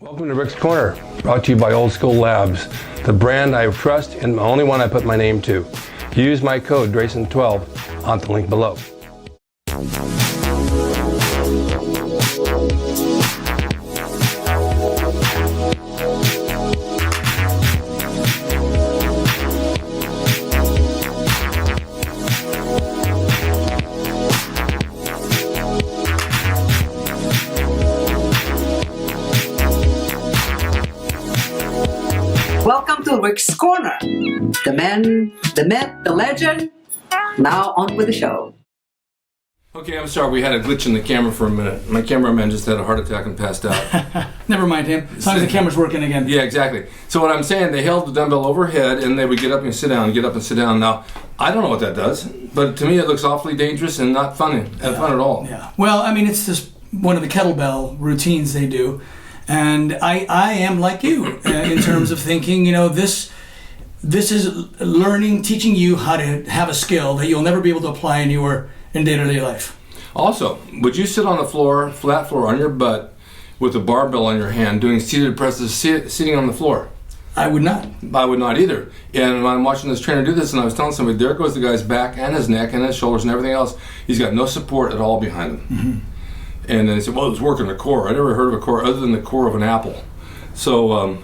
Welcome to Rick's Corner, brought to you by Old School Labs, the brand I trust and the only one I put my name to. Use my code DRASIN12 on the link below. Welcome to Rick's Corner. The man, the myth, the legend. Now on with the show. Okay, I'm sorry, we had a glitch in the camera for a minute. My cameraman just had a heart attack and passed out. Never mind him, as long as the camera's working again. Yeah, exactly. So what I'm saying, they held the dumbbell overhead and they would get up and sit down, get up and sit down. Now, I don't know what that does, but to me it looks awfully dangerous and not fun at all. Yeah. Well, I mean, it's just one of the kettlebell routines they do. And I am like you in terms of thinking, you know, this is learning, teaching you how to have a skill that you'll never be able to apply in day-to-day life. Also, would you sit on the floor, flat floor, on your butt, with a barbell on your hand, doing seated presses, sitting on the floor? I would not. I would not either. And when I'm watching this trainer do this, and I was telling somebody, there goes the guy's back and his neck and his shoulders and everything else. He's got no support at all behind him. Mm-hmm. And then they said, well, it's working the core. I never heard of a core other than the core of an apple. So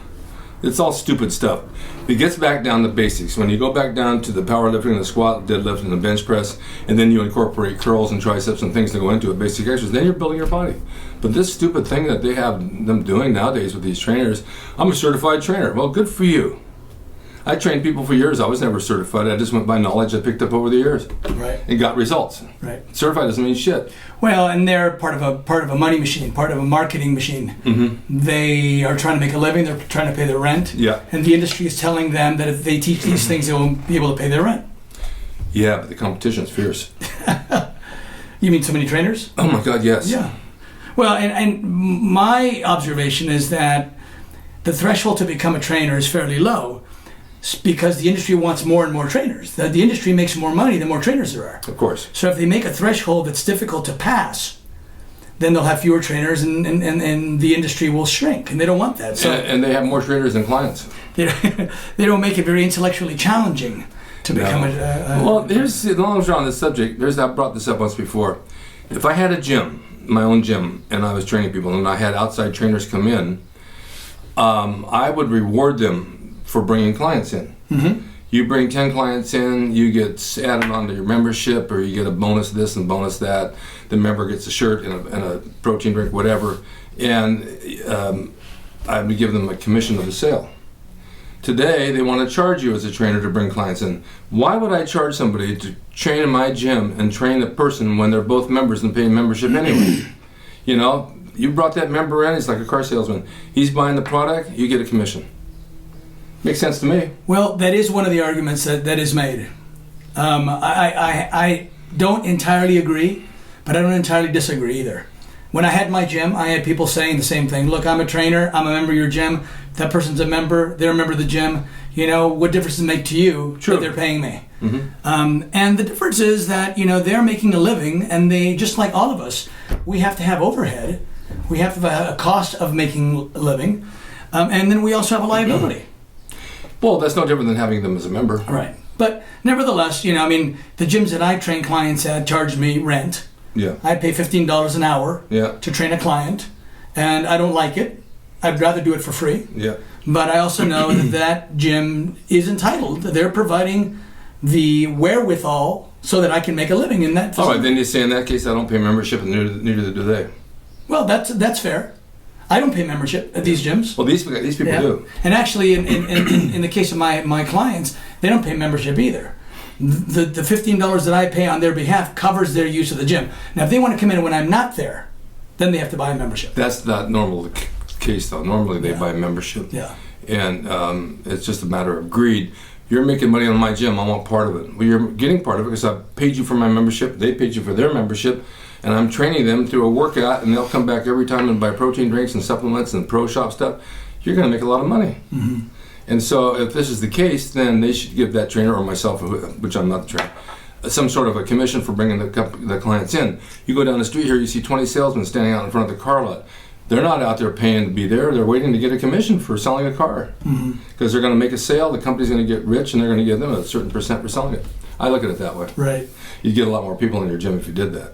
it's all stupid stuff. It gets back down to basics. When you go back down to the powerlifting, the squat, deadlift, and the bench press, and then you incorporate curls and triceps and things that go into it, basic exercises, then you're building your body. But this stupid thing that they have them doing nowadays with these trainers, I'm a certified trainer. Well, good for you. I trained people for years. I was never certified. I just went by knowledge I picked up over the years. Right. And got results. Right. Certified doesn't mean shit. Well, and they're part of a money machine, part of a marketing machine. Mm-hmm. They are trying to make a living. They're trying to pay their rent. Yeah. And the industry is telling them that if they teach these things, they won't be able to pay their rent. Yeah, but the competition's fierce. You mean so many trainers? Oh my God, yes. Yeah. Well, and my observation is that the threshold to become a trainer is fairly low, because the industry wants more and more trainers. The industry makes more money the more trainers there are. Of course. So if they make a threshold that's difficult to pass, then they'll have fewer trainers and the industry will shrink, and they don't want that. So and they have more trainers than clients. They don't make it very intellectually challenging to become a well, here's as long as we're on this subject, I brought this up once before. If I had a gym, my own gym, and I was training people, and I had outside trainers come in, I would reward them for bringing clients in. Mm-hmm. You bring 10 clients in, you get added onto your membership, or you get a bonus this and bonus that. The member gets a shirt and a protein drink, whatever, and I would give them a commission of the sale. Today, they want to charge you as a trainer to bring clients in. Why would I charge somebody to train in my gym and train a person when they're both members and paying membership anyway? You know, you brought that member in, he's like a car salesman. He's buying the product, you get a commission. Makes sense to me. Well, that is one of the arguments that is made. I don't entirely agree, but I don't entirely disagree either. When I had my gym, I had people saying the same thing. Look, I'm a trainer, I'm a member of your gym, that person's a member, they're a member of the gym. You know, what difference does it make to you that they're paying me? Mm-hmm. And the difference is that, you know, they're making a living, and they, just like all of us, we have to have overhead. We have to have a cost of making a living, and then we also have a liability. Well, that's no different than having them as a member. Right. But nevertheless, you know, I mean, the gyms that I train clients at charge me rent. Yeah. I pay $15 an hour to train a client, and I don't like it. I'd rather do it for free. Yeah. But I also know that gym is entitled. They're providing the wherewithal so that I can make a living in that facility. All right, then you say in that case I don't pay membership, and neither do they. Well, that's fair. I don't pay membership at these gyms. Well, these people do. And actually, in the case of my clients, they don't pay membership either. The $15 that I pay on their behalf covers their use of the gym. Now, if they want to come in when I'm not there, then they have to buy a membership. That's not normal case, though. Normally, they buy membership. Yeah. And it's just a matter of greed. You're making money on my gym. I want part of it. Well, you're getting part of it because I paid you for my membership. They paid you for their membership. And I'm training them through a workout, and they'll come back every time and buy protein drinks and supplements and pro shop stuff. You're going to make a lot of money. Mm-hmm. And so if this is the case, then they should give that trainer, or myself, which I'm not the trainer, some sort of a commission for bringing the clients in. You go down the street here, you see 20 salesmen standing out in front of the car lot. they're not out there paying to be there. They're waiting to get a commission for selling a car. Because they're going to make a sale, the company's going to get rich, and they're going to give them a certain percent for selling it. I look at it that way. Right. You'd get a lot more people in your gym if you did that.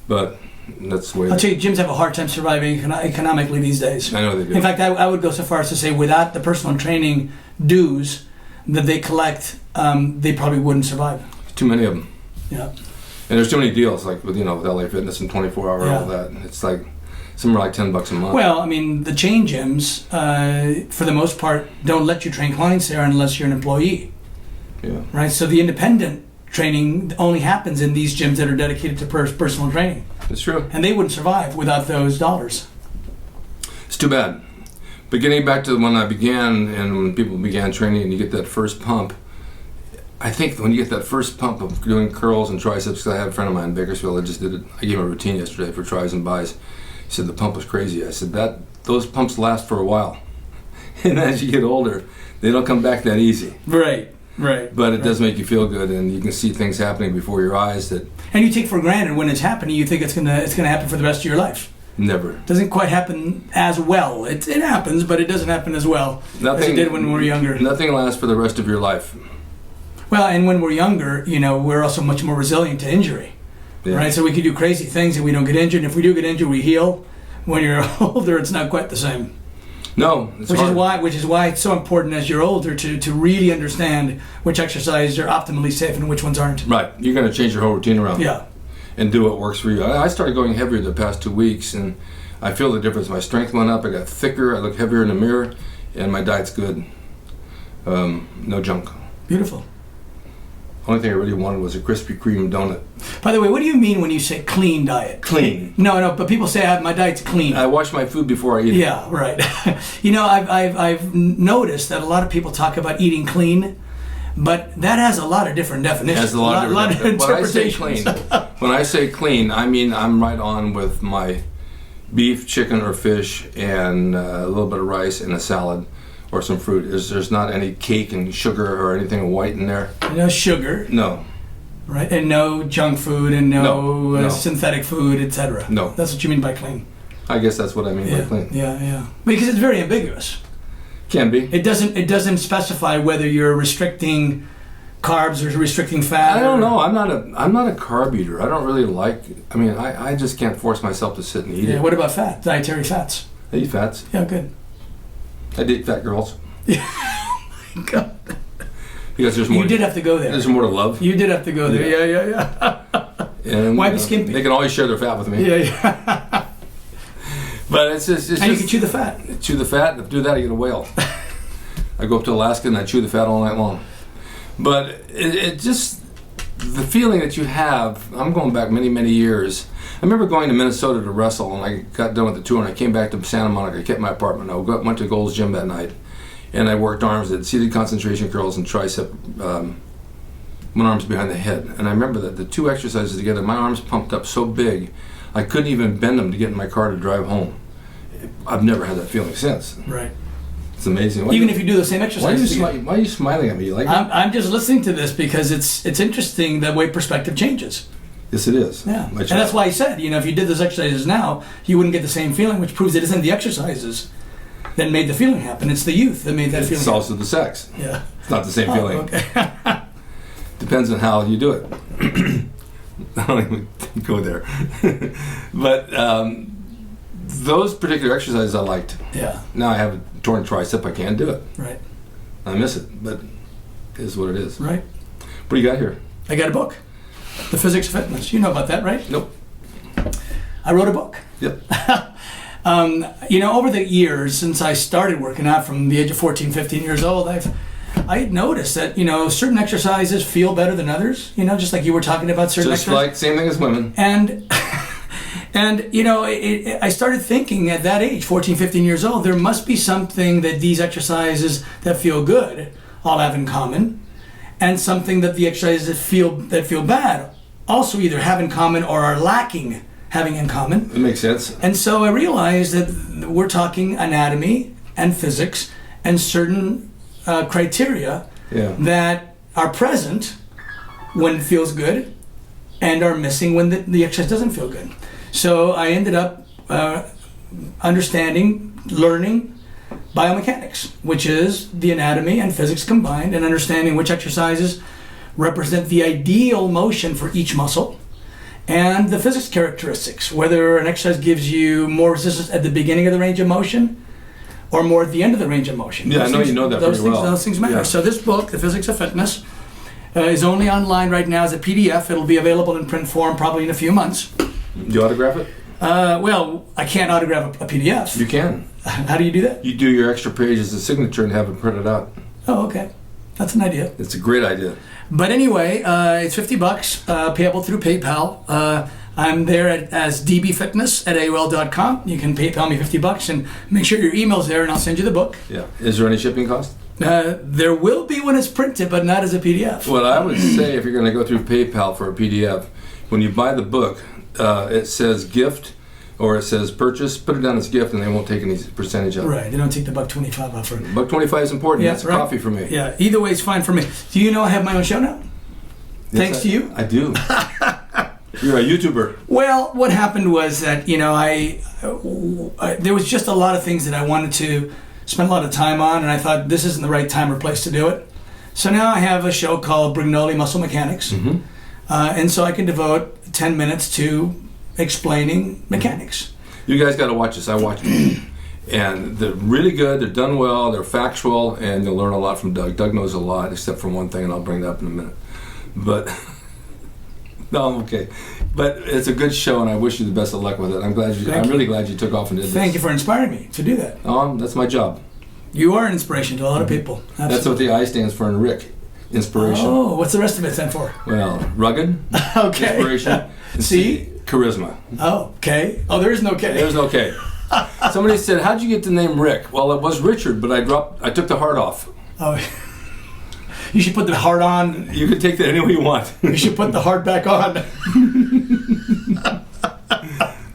But that's the way I'll tell you, gyms have a hard time surviving economically these days. I know they do. In fact, I would go so far as to say without the personal training dues that they collect, they probably wouldn't survive. Too many of them. Yeah. And there's too many deals, like with, with LA Fitness and 24 Hour and all that. It's like, some are like $10 a month. Well, I mean, the chain gyms, for the most part, don't let you train clients there unless you're an employee. Yeah. Right? So the independent training only happens in these gyms that are dedicated to personal training. It's true. And they wouldn't survive without those dollars. It's too bad. But getting back to when I began and when people began training and you get that first pump, I think when you get that first pump of doing curls and triceps, because I had a friend of mine in Bakersfield that just did it. I gave him a routine yesterday for tries and buys. He said the pump was crazy. I said those pumps last for a while. And as you get older, they don't come back that easy. Right. But it does make you feel good, and you can see things happening before your eyes that... And you take for granted when it's happening, you think it's gonna happen for the rest of your life. Never. Doesn't quite happen as well. It happens, but it doesn't happen as well as it did when we were younger. Nothing lasts for the rest of your life. Well, and when we're younger, we're also much more resilient to injury. Yeah. Right? So we can do crazy things and we don't get injured. And if we do get injured, we heal. When you're older, it's not quite the same. No, it's hard. Which is why it's so important as you're older to really understand which exercises are optimally safe and which ones aren't. Right. You're going to change your whole routine around. Yeah. And do what works for you. I started going heavier the past 2 weeks, and I feel the difference. My strength went up. I got thicker. I look heavier in the mirror, and my diet's good. No junk. Beautiful. Only thing I really wanted was a Krispy Kreme donut. By the way, what do you mean when you say clean diet? Clean. No, but people say my diet's clean. I wash my food before I eat it. Yeah, right. I've noticed that a lot of people talk about eating clean, but that has a lot of different definitions. It has a lot of interpretations. When I say clean, I mean I'm right on with my beef, chicken, or fish, and a little bit of rice and a salad. Or some fruit. There's not any cake and sugar or anything white in there. No sugar. No. Right, and no junk food and no. Synthetic food, etc. No. That's what you mean by clean. I guess that's what I mean by clean. Yeah. Because it's very ambiguous. Can be. It doesn't specify whether you're restricting carbs or restricting fat. I don't know. I'm not a carb eater. I don't really like. I mean, I just can't force myself to sit and eat it. What about fat? Dietary fats. I eat fats. Yeah, good. I date fat girls. Yeah. Oh my God. Because there's more. You did have to go there. There's more to love. You did have to go there. Yeah. And, why be skimpy? They can always share their fat with me. Yeah. But it's just. And you can chew the fat. Chew the fat. And if you do that, I get a whale. I go up to Alaska and I chew the fat all night long. But it just the feeling that you have. I'm going back many, many years. I remember going to Minnesota to wrestle, and I got done with the tour, and I came back to Santa Monica. I kept my apartment. I went to Gold's Gym that night, and I worked arms, did seated concentration curls and tricep, one arms behind the head. And I remember that the two exercises together, my arms pumped up so big, I couldn't even bend them to get in my car to drive home. I've never had that feeling since. Right. It's amazing. Even if you do the same exercise. Why are you smiling at me? You like I'm just listening to this because it's interesting the way perspective changes. Yes, it is. Yeah, and that's why I said, if you did those exercises now, you wouldn't get the same feeling, which proves it isn't the exercises that made the feeling happen. It's the youth that made that feeling happen. It's also the sex. Yeah. It's not the same feeling. Okay. Depends on how you do it. I don't even go there. But those particular exercises I liked. Yeah. Now I have a torn tricep. I can't do it. Right. I miss it, but it is what it is. Right. What do you got here? I got a book. The Physics of Fitness. You know about that, right? Nope. I wrote a book. Yep. Over the years since I started working out from the age of 14, 15 years old, I had noticed that, certain exercises feel better than others, just like you were talking about certain exercises. Just like, same thing as women. And I started thinking at that age, 14, 15 years old, there must be something that these exercises that feel good all have in common. And something that the exercises that feel bad also either have in common or are lacking having in common. It makes sense. And so I realized that we're talking anatomy and physics and certain criteria that are present when it feels good and are missing when the exercise doesn't feel good. So I ended up learning biomechanics, which is the anatomy and physics combined, and understanding which exercises represent the ideal motion for each muscle, and the physics characteristics, whether an exercise gives you more resistance at the beginning of the range of motion or more at the end of the range of motion. Yeah, I know you know that pretty well. Those things matter. Yeah. So this book, The Physics of Fitness, is only online right now as a PDF. It'll be available in print form probably in a few months. Do you autograph it? Well, I can't autograph a PDF. You can. How do you do that? You do your extra page as a signature and have it printed out. Oh, okay. That's an idea. It's a great idea. But anyway, it's $50, payable through PayPal. I'm there as dbfitness@aol.com. You can PayPal me $50 and make sure your email's there, and I'll send you the book. Yeah. Is there any shipping cost? There will be when it's printed, but not as a PDF. Well, I would say if you're going to go through PayPal for a PDF, when you buy the book, it says gift or it says purchase, put it down as gift and they won't take any percentage of it. Right, they don't take the $1.25 off for it. $1.25 is important. Yeah, That's right. coffee for me. Yeah, either way is fine for me. Do you know I have my own show now? Yes, Thanks to you? I do. You're a YouTuber. Well, what happened was that, I there was just a lot of things that I wanted to spend a lot of time on, and I thought this isn't the right time or place to do it. So now I have a show called Brignole Muscle Mechanics, and so I can devote 10 minutes to explaining mechanics. You guys got to watch this. I watch them. And they're really good. They're done well. They're factual, and you'll learn a lot from Doug. Doug knows a lot, except for one thing, and I'll bring that up in a minute. But no, I'm okay. But it's a good show, and I wish you the best of luck with it. I'm really glad you took off and did this. Thank you for inspiring me to do that. That's my job. You are an inspiration to a lot of people. Absolutely. That's what the I stands for in Rick. Inspiration. Oh, what's the rest of it stand for? Well, rugged. Okay. Inspiration. And C? Charisma. Oh, K. Oh, there is no K. There's no K. Somebody said, "How'd you get the name Rick?" Well, it was Richard, but I took the heart off. Oh, you should put the heart on. You can take that any way you want. You should put the heart back on.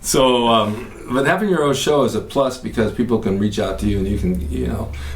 So, but having your own show is a plus because people can reach out to you and you can,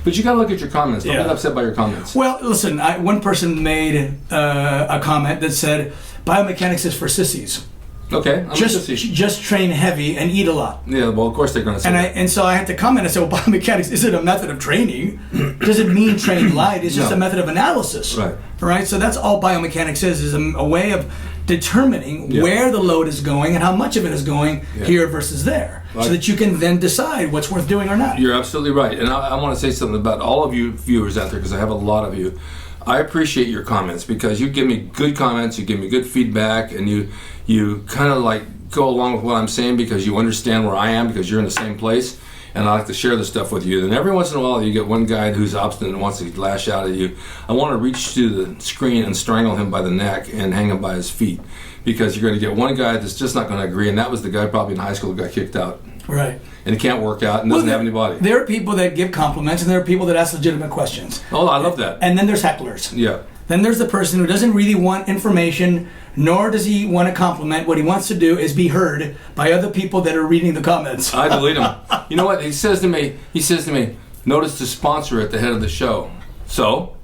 But you got to look at your comments. Don't get upset by your comments. Well, listen, one person made a comment that said, biomechanics is for sissies. Okay, I'm a sissy. Just train heavy and eat a lot. Yeah, well, of course they're going to say that. And so I had to comment. I said, well, biomechanics isn't a method of training. Does it mean train light? It's just a method of analysis. Right. So that's all biomechanics is a way of determining where the load is going and how much of it is going here versus there, so that you can then decide what's worth doing or not. You're absolutely right. And I want to say something about all of you viewers out there, because I have a lot of you. I appreciate your comments because you give me good comments, you give me good feedback, and you kind of like go along with what I'm saying because you understand where I am because you're in the same place, and I like to share the stuff with you. And every once in a while you get one guy who's obstinate and wants to lash out at you. I want to reach to the screen and strangle him by the neck and hang him by his feet, because you're going to get one guy that's just not going to agree, and that was the guy probably in high school who got kicked out. Right. And he can't work out and doesn't have any body. There are people that give compliments, and there are people that ask legitimate questions. Oh, I love that. And then there's hecklers. Yeah. Then there's the person who doesn't really want information, nor does he want to compliment. What he wants to do is be heard by other people that are reading the comments. I delete him. You know what? He says to me, notice the sponsor at the head of the show. So?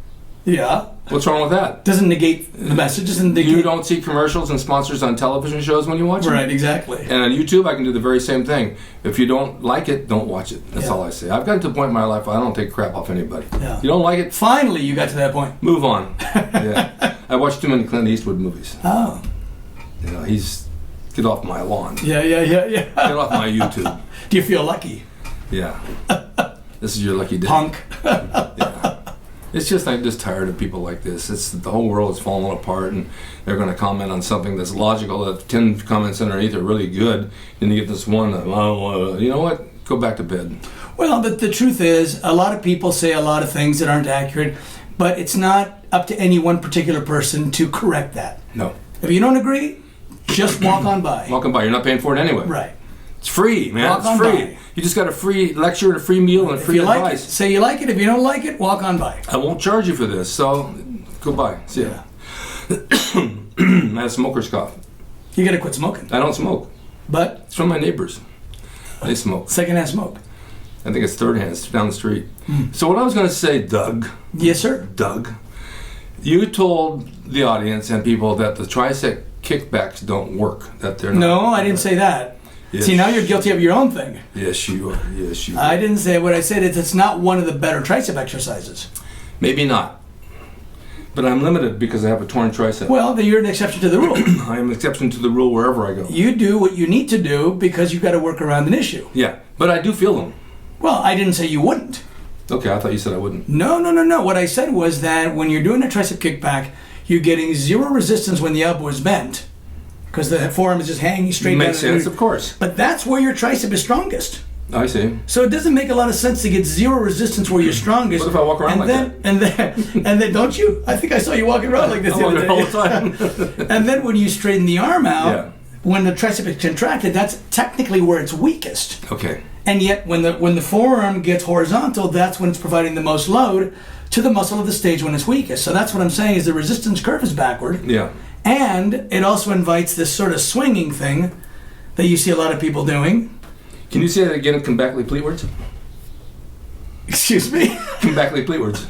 Yeah. What's wrong with that? Doesn't negate the message. Doesn't negate. You don't see commercials and sponsors on television shows when you watch them? Right, exactly. And on YouTube, I can do the very same thing. If you don't like it, don't watch it. That's all I say. I've gotten to the point in my life where I don't take crap off anybody. Yeah. You don't like it? Finally, you got to that point. Move on. Yeah. I watch too many Clint Eastwood movies. Oh. He's... Get off my lawn. Yeah. Get off my YouTube. Do you feel lucky? Yeah. This is your lucky day. Punk. Yeah. It's just, I'm just tired of people like this. The whole world is falling apart, and they're going to comment on something that's logical. If 10 comments underneath are really good, and you get this one, you know what? Go back to bed. Well, the truth is, a lot of people say a lot of things that aren't accurate, but it's not up to any one particular person to correct that. No. If you don't agree, just walk on by. Walk on by. You're not paying for it anyway. Right. It's free, man. Walk It's free. by. You just got a free lecture and a free meal and free if you advice. like it, say you like it. If you don't like it, walk on by. I won't charge you for this, so go by. See ya. I had a smoker's cough. You got to quit smoking. I don't smoke. But? It's from my neighbors. They smoke. Secondhand smoke. I think it's third hand. It's down the street. So what I was going to say, Doug. Yes, sir. Doug. You told the audience and people that the tricep kickbacks don't work. That they're not. No, I didn't say that. Yes. See, now you're guilty of your own thing. Yes, you are. Yes, you are. I didn't say what I said. It's not one of the better tricep exercises. Maybe not. But I'm limited because I have a torn tricep. Well, then you're an exception to the rule. I am an exception to the rule wherever I go. You do what you need to do because you've got to work around an issue. Yeah, but I do feel them. Well, I didn't say you wouldn't. Okay, I thought you said I wouldn't. No. What I said was that when you're doing a tricep kickback, you're getting zero resistance when the elbow is bent because the forearm is just hanging straight down. Makes sense, of course. But that's where your tricep is strongest. I see. So it doesn't make a lot of sense to get zero resistance where you're strongest. What if I walk around like that? And then don't you? I think I saw you walking around like this I the walk other around day. all the time. And then when you straighten the arm out, Yeah. when the tricep is contracted, that's technically where it's weakest. Okay. And yet when the forearm gets horizontal, that's when it's providing the most load to the muscle of the stage when it's weakest. So that's what I'm saying is the resistance curve is backward. Yeah. And it also invites this sort of swinging thing that you see a lot of people doing. Can you say that again? Combactly pleatwards? Excuse me? Combactly pleatwards.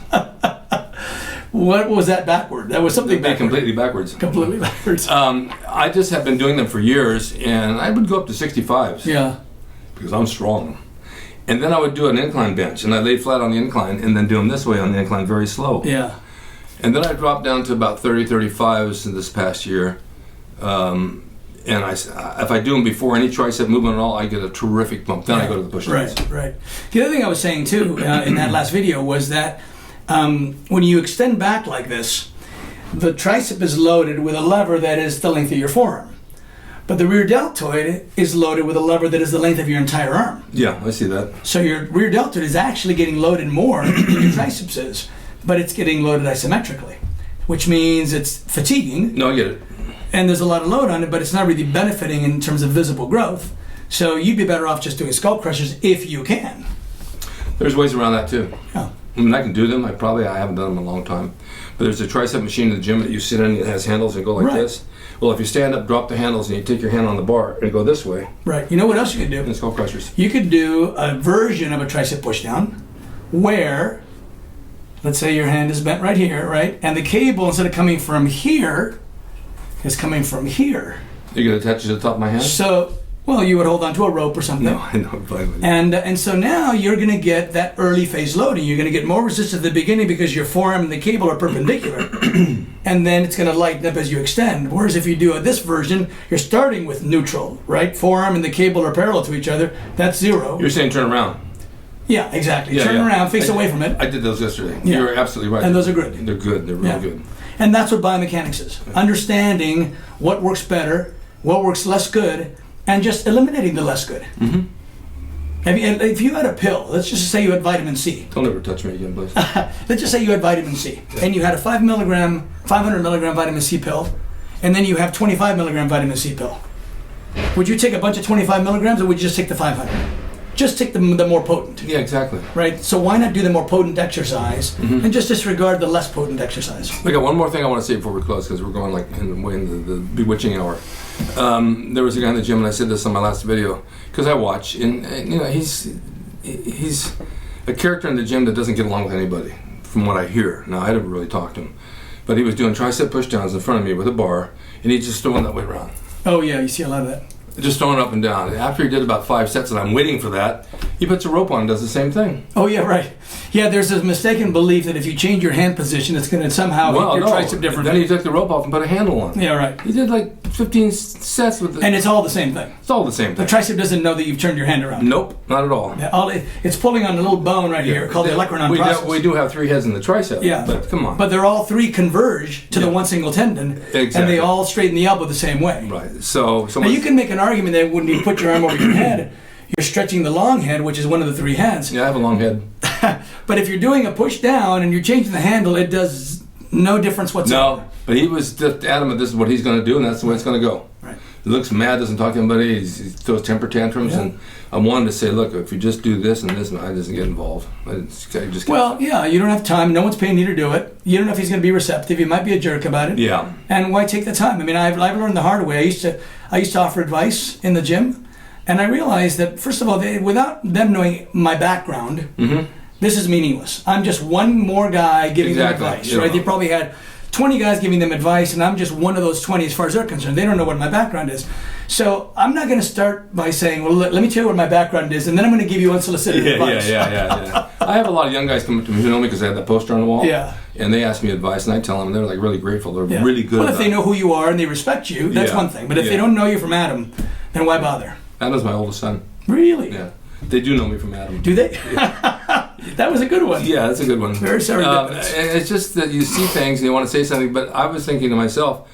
What was that backward? That was something backward. Completely backwards. Completely backwards. I just have been doing them for years, and I would go up to 65s. Yeah. Because I'm strong. And then I would do an incline bench, and I laid flat on the incline, and then do them this way on the incline, very slow. Yeah. And then I dropped down to about 30, 35s in this past year. And if I do them before any tricep movement at all, I get a terrific bump. Then I go to the push-downs. Right. The other thing I was saying too in that last video was that when you extend back like this, the tricep is loaded with a lever that is the length of your forearm. But the rear deltoid is loaded with a lever that is the length of your entire arm. Yeah, I see that. So your rear deltoid is actually getting loaded more than your triceps is, but it's getting loaded isometrically, which means it's fatiguing. No, I get it. And there's a lot of load on it, but it's not really benefiting in terms of visible growth. So you'd be better off just doing skull crushers if you can. There's ways around that too. Yeah. I mean, I can do them. I haven't done them in a long time. But there's a tricep machine in the gym that you sit in. It has handles and go like this. Well, if you stand up, drop the handles, and you take your hand on the bar and go this way. Right. You know what else you could do? And skull crushers. You could do a version of a tricep pushdown where, let's say your hand is bent right here, right? And the cable, instead of coming from here, is coming from here. You're going to attach it to the top of my hand? So, well, you would hold onto a rope or something. No, I know. And so now you're going to get that early phase loading. You're going to get more resistance at the beginning because your forearm and the cable are perpendicular. And then it's going to lighten up as you extend. Whereas if you do this version, you're starting with neutral, right? Forearm and the cable are parallel to each other. That's zero. You're saying turn around. Yeah, exactly. Yeah, Turn yeah. around, face away from it. I did those yesterday. Yeah. You're absolutely right. And those are good. They're good. They're really good. And that's what biomechanics is. Understanding what works better, what works less good, and just eliminating the less good. Mm-hmm. If you had a pill, let's just say you had vitamin C. Don't ever touch me again, please. Let's just say you had vitamin C, and you had a 500 milligram vitamin C pill, and then you have 25 milligram vitamin C pill. Would you take a bunch of 25 milligrams, or would you just take the 500? Just take the more potent. Yeah, exactly. Right? So why not do the more potent exercise and just disregard the less potent exercise? I got one more thing I want to say before we close, because we're going like way into the bewitching hour. There was a guy in the gym, and I said this on my last video, because I watch, and you know, he's a character in the gym that doesn't get along with anybody, from what I hear. Now, I never really talked to him, but he was doing tricep pushdowns in front of me with a bar, and he's just throwing that weight around. Oh yeah, you see a lot of that. Just throwing it up and down. After he did about 5 sets, and I'm waiting for that, he puts a rope on and does the same thing. Oh yeah, right. Yeah, there's a mistaken belief that if you change your hand position, it's going to somehow hit your tricep differently. Then he took the rope off and put a handle on. Yeah, right. He did like 15 sets with it. And it's all the same thing. It's all the same The thing. tricep doesn't know that you've turned your hand around. Nope, not at all. Yeah, it's pulling on a little bone right here called the olecranon process. We do have 3 heads in the tricep. Yeah, but come on. But they're all 3 converge to the one single tendon, Exactly. and they all straighten the elbow the same way. Right. So Now you can make an argument that when you put your arm over your head, you're stretching the long head, which is one of the 3 heads. Yeah, I have a long head. But if you're doing a push down and you're changing the handle, it does no difference whatsoever. No, but he was just adamant this is what he's going to do, and that's the way it's going to go. Right. He looks mad, doesn't talk to anybody, he throws temper tantrums, and I wanted to say, look, if you just do this and this, and I doesn't get involved. Well, yeah, you don't have time. No one's paying you to do it. You don't know if he's going to be receptive. He might be a jerk about it. Yeah. And why take the time? I mean, I've learned the hard way. I used to offer advice in the gym, and I realized that first of all, without them knowing my background, this is meaningless. I'm just one more guy giving them advice, right? They probably had 20 guys giving them advice, and I'm just one of those 20 as far as they're concerned. They don't know what my background is. So I'm not going to start by saying, well, let me tell you what my background is, and then I'm going to give you unsolicited advice. Yeah. I have a lot of young guys come up to me who know me because I have that poster on the wall. Yeah. And they ask me advice, and I tell them they're like really grateful. They're really good. Well, if they know who you are and they respect you, that's one thing. But if they don't know you from Adam, then why bother? Adam's my oldest son. Really? Yeah. They do know me from Adam. Do they? That was a good one. Yeah, that's a good one. Very serendipitous. It's just that you see things and you want to say something, but I was thinking to myself,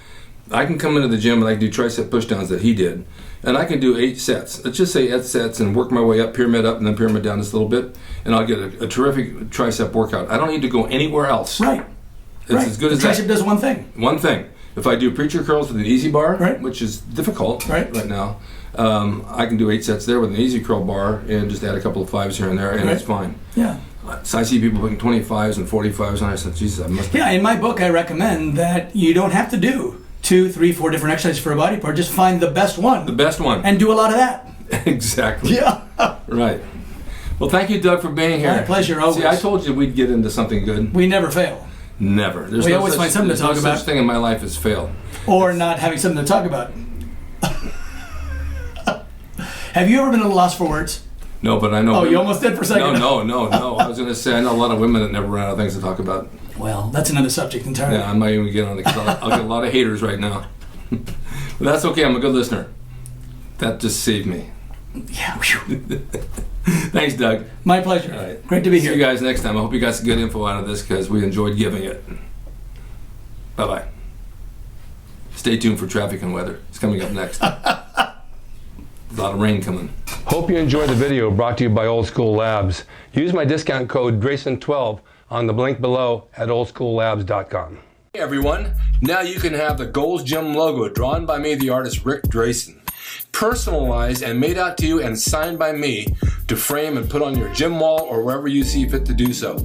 I can come into the gym and I can do tricep pushdowns that he did, and I can do 8 sets. Let's just say 8 sets and work my way up, pyramid up, and then pyramid down just a little bit, and I'll get a terrific tricep workout. I don't need to go anywhere else. Right. It's as good as that. The tricep does one thing. One thing. If I do preacher curls with an easy bar, right, which is difficult right now, I can do 8 sets there with an easy curl bar and just add a couple of 5s here and there, and it's fine. Yeah. So I see people putting 25s and 45s, and I said, Jesus, I must. Yeah, in my book, I recommend that you don't have to do 2, 3, 4 different exercises for a body part. Just find the best one. The best one. And do a lot of that. Exactly. Yeah. Right. Well, thank you, Doug, for being here. My pleasure, always. See, I told you we'd get into something good. We never fail. Never. We always find something to talk about. There's no such thing in my life as fail. Or not having something to talk about. Have you ever been at a loss for words? No, but I know. Oh, you almost did for a second. No. I was going to say, I know a lot of women that never run out of things to talk about. Well, that's another subject entirely. Yeah, I'm not even getting on it because I'll get a lot of haters right now. But that's okay. I'm a good listener. That just saved me. Yeah. Thanks, Doug. My pleasure. All right. Great to be here. See you guys next time. I hope you got some good info out of this because we enjoyed giving it. Bye-bye. Stay tuned for traffic and weather. It's coming up next. A lot of rain coming. Hope you enjoyed the video brought to you by Old School Labs. Use my discount code DRASIN12 on the link below at oldschoollabs.com. Hey everyone, now you can have the Gold's Gym logo drawn by me, the artist Rick Drasin, personalized and made out to you and signed by me to frame and put on your gym wall or wherever you see fit to do so.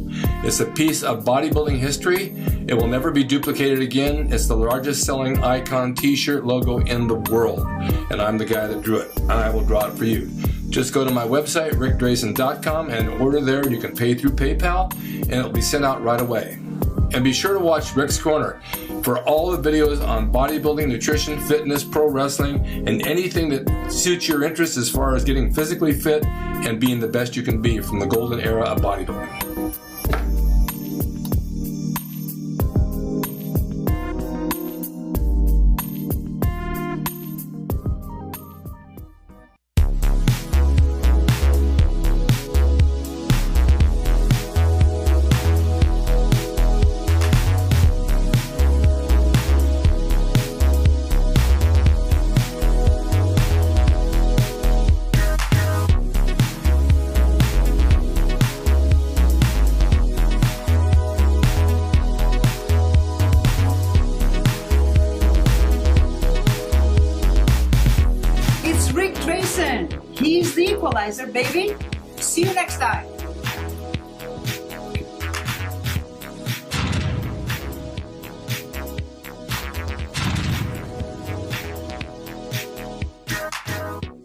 It's a piece of bodybuilding history. It will never be duplicated again. It's the largest selling icon t-shirt logo in the world, and I'm the guy that drew it, and I will draw it for you. Just go to my website, rickdrasin.com, and order there. You can pay through PayPal, and it'll be sent out right away. And be sure to watch Rick's Corner for all the videos on bodybuilding, nutrition, fitness, pro wrestling, and anything that suits your interests as far as getting physically fit and being the best you can be from the golden era of bodybuilding. He's the equalizer, baby. See you next time.